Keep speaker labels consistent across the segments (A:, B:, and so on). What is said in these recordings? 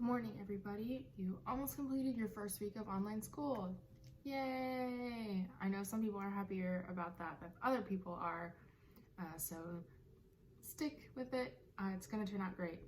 A: Good morning, everybody. You almost completed your first week of online school. Yay! I know some people are happier about that than other people are, so stick with it. It's going to turn out great.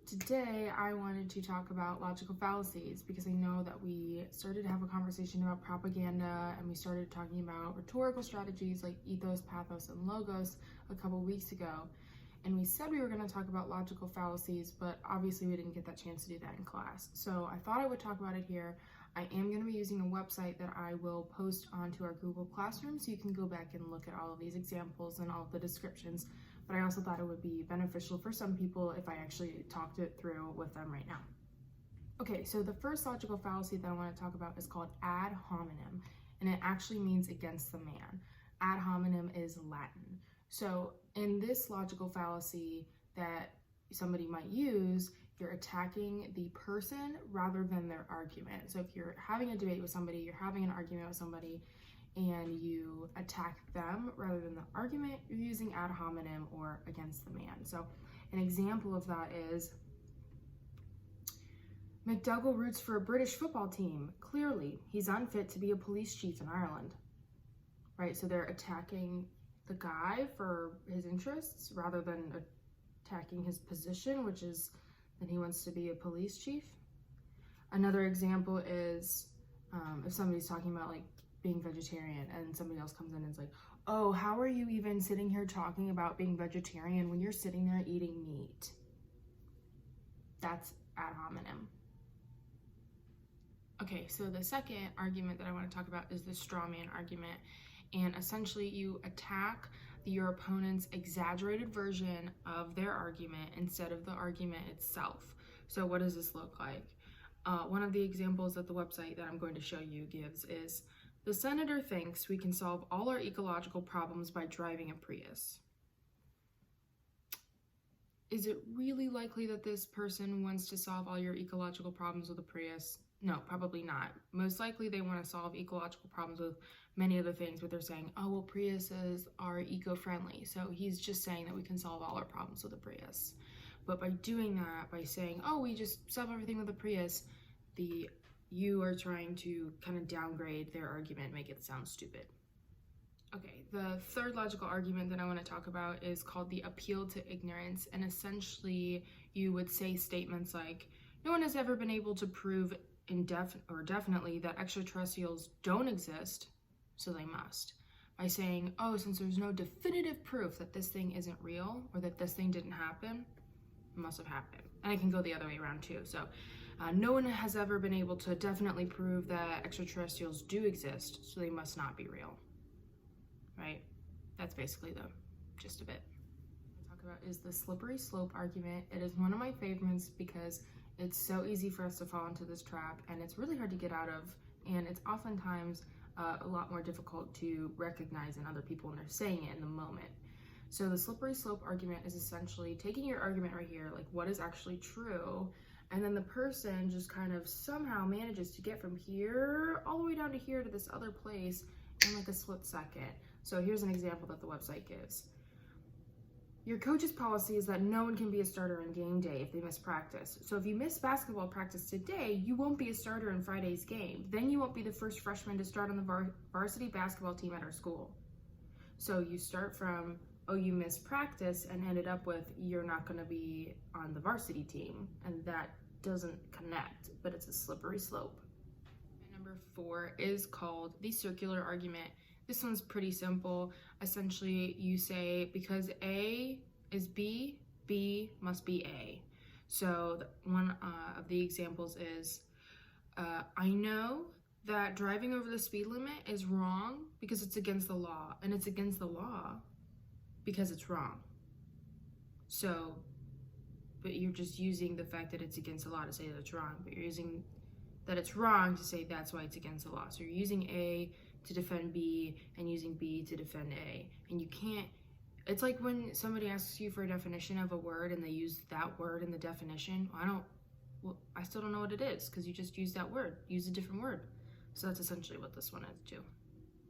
A: Today, I wanted to talk about logical fallacies because I know that we started to have a conversation about propaganda and we started talking about rhetorical strategies like ethos, pathos, and logos a couple weeks ago. And we said we were going to talk about logical fallacies, but obviously we didn't get that chance to do that in class. So I thought I would talk about it here. I am going to be using a website that I will post onto our Google Classroom, so you can go back and look at all of these examples and all of the descriptions. But I also thought it would be beneficial for some people if I actually talked it through with them right now. Okay, so the first logical fallacy that I want to talk about is called ad hominem, and it actually means against the man. Ad hominem is Latin. So in this logical fallacy that somebody might use, you're attacking the person rather than their argument. So if you're having a debate with somebody, you're having an argument with somebody, and you attack them rather than the argument, you're using ad hominem or against the man. So an example of that is, McDougall roots for a British football team. Clearly, he's unfit to be a police chief in Ireland. Right, so they're attacking the guy for his interests rather than attacking his position, which is that he wants to be a police chief. Another example is if somebody's talking about like being vegetarian and somebody else comes in and is like, oh, how are you even sitting here talking about being vegetarian when you're sitting there eating meat? That's ad hominem. Okay, so the second argument that I want to talk about is the straw man argument. And essentially you attack your opponent's exaggerated version of their argument instead of the argument itself. So what does this look like? One of the examples that the website that I'm going to show you gives is, the senator thinks we can solve all our ecological problems by driving a Prius. Is it really likely that this person wants to solve all your ecological problems with a Prius? No, probably not. Most likely they want to solve ecological problems with many other things, but they're saying, oh, well, Priuses are eco-friendly. So he's just saying that we can solve all our problems with a Prius. But by doing that, by saying, oh, we just solve everything with a Prius, you are trying to kind of downgrade their argument, make it sound stupid. Okay, the third logical argument that I want to talk about is called the appeal to ignorance. And essentially, you would say statements like, no one has ever been able to prove definitely that extraterrestrials don't exist, so they must. By saying, oh, since there's no definitive proof that this thing isn't real or that this thing didn't happen, it must have happened. And I can go the other way around too. So no one has ever been able to definitely prove that extraterrestrials do exist, so they must not be real. Right? That's basically the gist of it. What I talk about is the slippery slope argument. It is one of my favorites because it's so easy for us to fall into this trap, and it's really hard to get out of, and it's oftentimes a lot more difficult to recognize in other people when they're saying it in the moment. So the slippery slope argument is essentially taking your argument right here, like what is actually true, and then the person just kind of somehow manages to get from here all the way down to here to this other place in like a split second. So here's an example that the website gives. Your coach's policy is that no one can be a starter on game day if they miss practice. So if you miss basketball practice today, you won't be a starter in Friday's game. Then you won't be the first freshman to start on the varsity basketball team at our school. So you start from, oh, you missed practice, and ended up with, you're not going to be on the varsity team. And that doesn't connect, but it's a slippery slope. And number 4 is called the circular argument. This one's pretty simple. Essentially, you say, because A is B, B must be A. So one of the examples is, I know that driving over the speed limit is wrong because it's against the law, and it's against the law because it's wrong. So, but you're just using the fact that it's against the law to say that it's wrong, but you're using that it's wrong to say that's why it's against the law. So you're using A to defend B and using B to defend A. And you can't, it's like when somebody asks you for a definition of a word and they use that word in the definition. I still don't know what it is because you just used that word. Use a different word. So that's essentially what this one is too.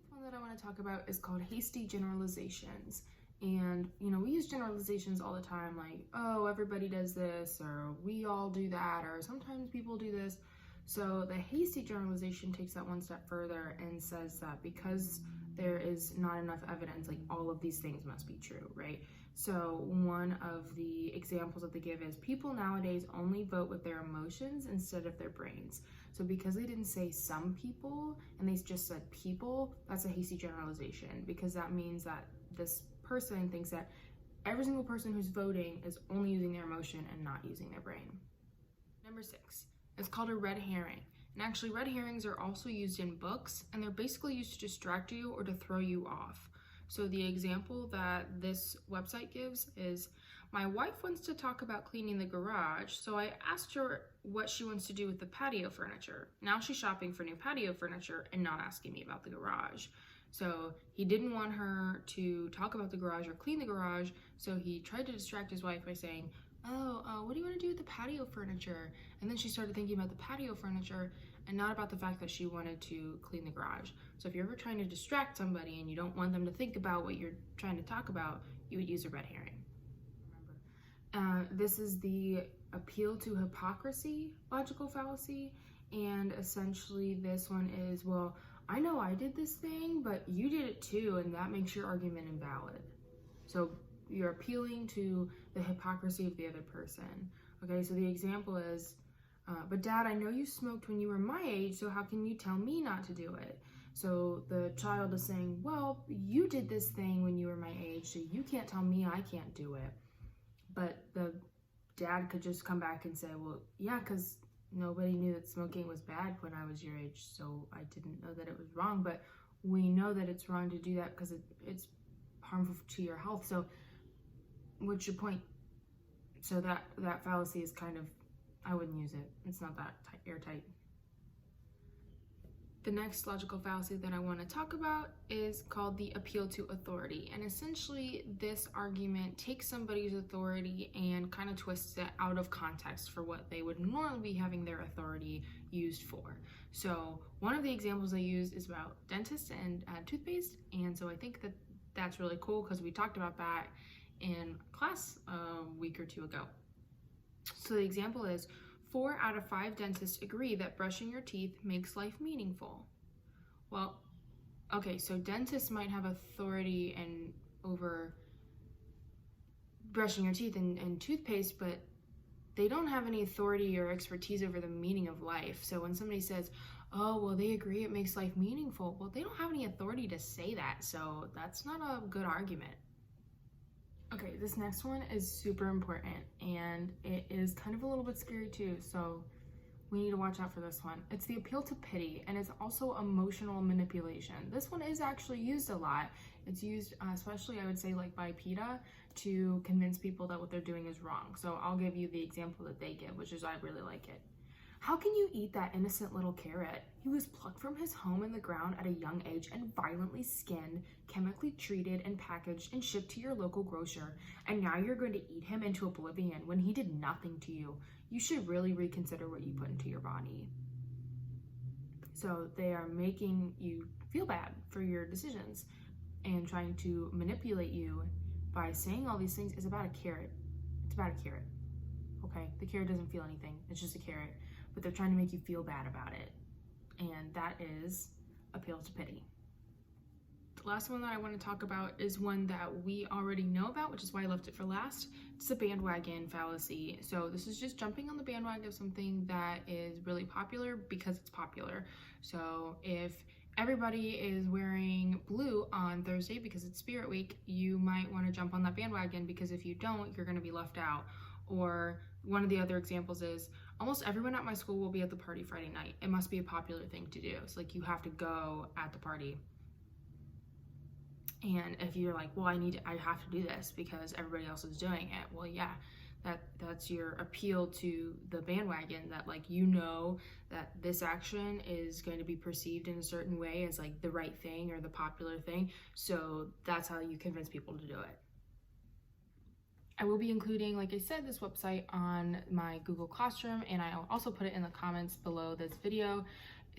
A: The one that I want to talk about is called hasty generalizations. And, you know, we use generalizations all the time, like, oh, everybody does this, or we all do that, or sometimes people do this. So the hasty generalization takes that one step further and says that because there is not enough evidence, like all of these things must be true, right? So one of the examples that they give is people nowadays only vote with their emotions instead of their brains. So because they didn't say some people and they just said people, that's a hasty generalization, because that means that this person thinks that every single person who's voting is only using their emotion and not using their brain. Number 6, it's called a red herring. And actually, red herrings are also used in books, and they're basically used to distract you or to throw you off. So the example that this website gives is, my wife wants to talk about cleaning the garage, so I asked her what she wants to do with the patio furniture. Now she's shopping for new patio furniture and not asking me about the garage. So he didn't want her to talk about the garage or clean the garage, so he tried to distract his wife by saying, what do you want to do with the patio furniture? And then she started thinking about the patio furniture and not about the fact that she wanted to clean the garage. So if you're ever trying to distract somebody and you don't want them to think about what you're trying to talk about, you would use a red herring. Remember, this is the appeal to hypocrisy logical fallacy, and essentially this one is, well, I know I did this thing, but you did it too, and that makes your argument invalid. So you're appealing to the hypocrisy of the other person. Okay, so the example is, but Dad, I know you smoked when you were my age, so how can you tell me not to do it? So the child is saying, well, you did this thing when you were my age, so you can't tell me I can't do it. But the dad could just come back and say, well, yeah, because nobody knew that smoking was bad when I was your age, so I didn't know that it was wrong. But we know that it's wrong to do that because it's harmful to your health. So what's your point? So that fallacy is kind of, I wouldn't use it. It's not that airtight. The next logical fallacy that I want to talk about is called the appeal to authority. And essentially, this argument takes somebody's authority and kind of twists it out of context for what they would normally be having their authority used for. So one of the examples I use is about dentists and toothpaste. And so I think that that's really cool because we talked about that in class a week or two ago. So the example is, 4 out of 5 dentists agree that brushing your teeth makes life meaningful. Well, okay, so dentists might have authority over brushing your teeth and toothpaste, but they don't have any authority or expertise over the meaning of life. So when somebody says, oh, well, they agree it makes life meaningful, well, they don't have any authority to say that, so that's not a good argument. Okay, this next one is super important, and it is kind of a little bit scary too, so we need to watch out for this one. It's the appeal to pity, and it's also emotional manipulation. This one is actually used a lot. It's used, especially I would say like by PETA, to convince people that what they're doing is wrong. So I'll give you the example that they give, which is I really like it. How can you eat that innocent little carrot? He was plucked from his home in the ground at a young age and violently skinned, chemically treated and packaged and shipped to your local grocer. And now you're going to eat him into oblivion when he did nothing to you. You should really reconsider what you put into your body. So they are making you feel bad for your decisions and trying to manipulate you by saying all these things. It's about a carrot. It's about a carrot. Okay? The carrot doesn't feel anything. It's just a carrot. But they're trying to make you feel bad about it. And that is appeal to pity. The last one that I want to talk about is one that we already know about, which is why I left it for last. It's the bandwagon fallacy. So this is just jumping on the bandwagon of something that is really popular because it's popular. So if everybody is wearing blue on Thursday because it's Spirit Week, you might want to jump on that bandwagon, because if you don't, you're going to be left out. Or one of the other examples is, almost everyone at my school will be at the party Friday night. It must be a popular thing to do. It's like you have to go at the party. And if you're like, well, I have to do this because everybody else is doing it. Well, yeah, that's your appeal to the bandwagon, that like, you know that this action is going to be perceived in a certain way as like the right thing or the popular thing. So that's how you convince people to do it. I will be including, like I said, this website on my Google Classroom, and I'll also put it in the comments below this video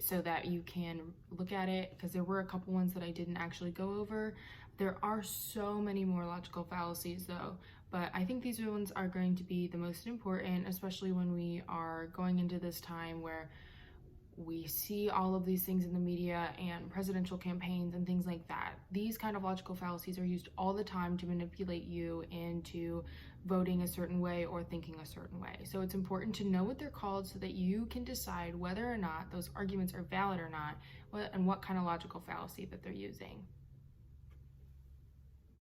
A: so that you can look at it, because there were a couple ones that I didn't actually go over. There are so many more logical fallacies though, but I think these ones are going to be the most important, especially when we are going into this time where we see all of these things in the media and presidential campaigns and things like that. These kind of logical fallacies are used all the time to manipulate you into voting a certain way or thinking a certain way. So it's important to know what they're called so that you can decide whether or not those arguments are valid or not, and what kind of logical fallacy that they're using.